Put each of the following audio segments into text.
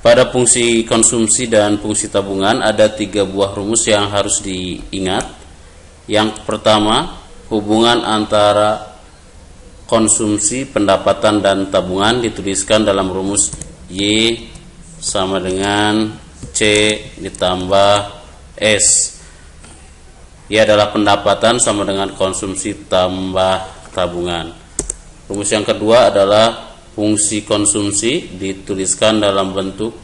Pada fungsi konsumsi dan fungsi tabungan ada 3 buah rumus yang harus diingat. Yang pertama, hubungan antara konsumsi, pendapatan, dan tabungan dituliskan dalam rumus Y sama dengan C ditambah S. Y adalah pendapatan sama dengan konsumsi tambah tabungan. Rumus yang kedua adalah fungsi konsumsi dituliskan dalam bentuk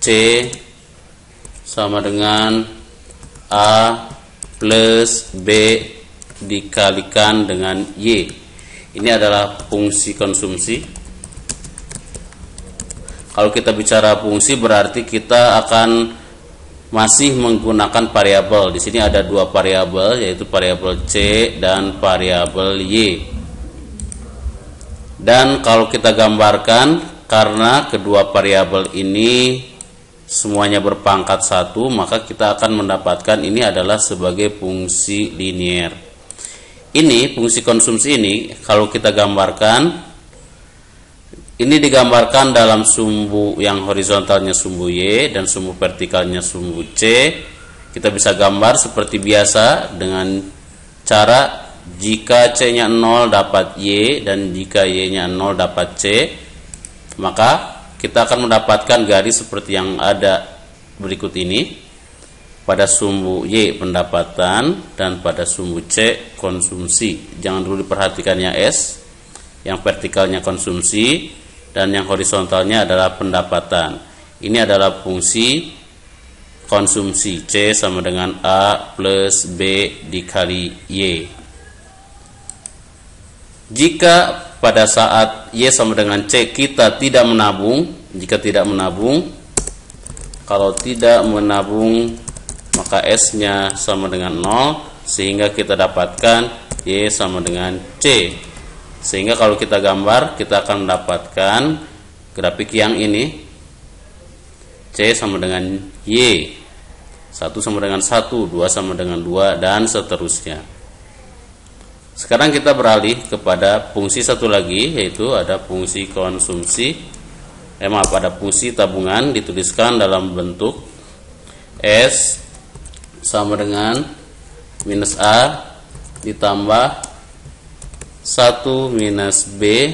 C sama dengan A plus B dikalikan dengan Y. Ini adalah fungsi konsumsi. Kalau kita bicara fungsi berarti kita akan masih menggunakan variabel. Di sini ada 2 variabel, yaitu variabel C dan variabel Y. Dan kalau kita gambarkan, karena kedua variabel ini semuanya berpangkat 1, maka kita akan mendapatkan ini adalah sebagai fungsi linier. Ini fungsi konsumsi ini kalau kita gambarkan, ini digambarkan dalam sumbu yang horizontalnya sumbu Y dan sumbu vertikalnya sumbu C. Kita bisa gambar seperti biasa dengan cara jika C-nya 0 dapat Y dan jika Y-nya 0 dapat C, maka kita akan mendapatkan garis seperti yang ada berikut ini. Pada sumbu Y pendapatan dan pada sumbu C konsumsi. Jangan dulu diperhatikan yang S, yang vertikalnya konsumsi dan yang horizontalnya adalah pendapatan. Ini adalah fungsi konsumsi. C sama dengan A plus B dikali Y. Jika pada saat Y sama dengan C kita tidak menabung, kalau tidak menabung maka S-nya sama dengan 0, sehingga kita dapatkan Y sama dengan C. Sehingga kalau kita gambar, kita akan mendapatkan grafik yang ini. C sama dengan Y, 1 sama dengan 1, 2 sama dengan 2, dan seterusnya. Sekarang kita beralih kepada fungsi satu lagi, yaitu ada fungsi konsumsi. Ada fungsi tabungan dituliskan dalam bentuk S sama dengan minus A ditambah 1 minus B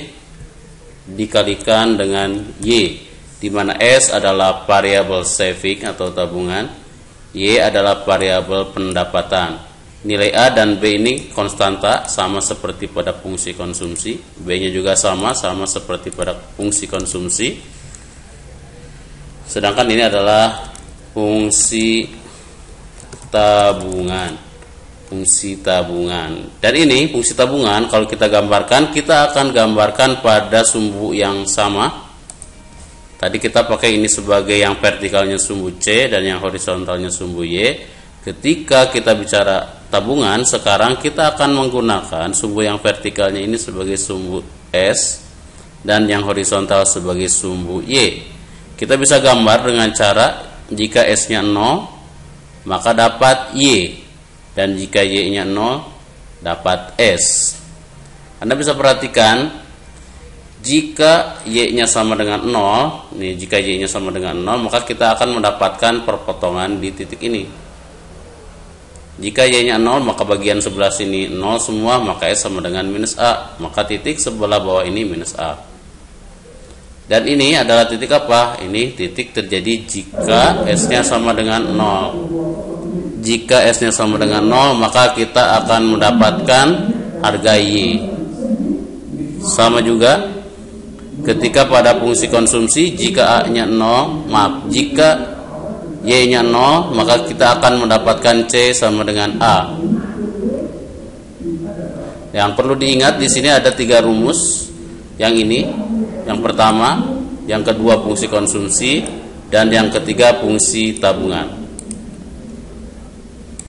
dikalikan dengan Y, di mana S adalah variabel saving atau tabungan, Y adalah variabel pendapatan. Nilai A dan B ini konstanta, sama seperti pada fungsi konsumsi. B-nya juga sama seperti pada fungsi konsumsi. Sedangkan ini adalah fungsi tabungan. Dan ini fungsi tabungan kalau kita gambarkan, kita akan gambarkan pada sumbu yang sama. Tadi kita pakai ini sebagai yang vertikalnya sumbu C dan yang horizontalnya sumbu Y. Ketika kita bicara tabungan, sekarang kita akan menggunakan sumbu yang vertikalnya ini sebagai sumbu S dan yang horizontal sebagai sumbu Y. Kita bisa gambar dengan cara jika S-nya 0 maka dapat Y, dan jika Y-nya 0 dapat S. Anda bisa perhatikan jika Y-nya sama dengan 0, jika Y-nya sama dengan 0 maka kita akan mendapatkan perpotongan di titik ini. Jika Y-nya 0 maka bagian sebelah sini 0 semua, maka S sama dengan minus A, maka titik sebelah bawah ini minus A. Dan ini adalah titik apa? Ini titik terjadi jika S-nya sama dengan 0. Jika S-nya sama dengan 0 maka kita akan mendapatkan harga Y. Sama juga ketika pada fungsi konsumsi, jika A-nya 0, jika Y-nya 0 maka kita akan mendapatkan C sama dengan A. Yang perlu diingat di sini ada 3 rumus. Yang ini, yang pertama, yang kedua fungsi konsumsi, dan yang ketiga fungsi tabungan.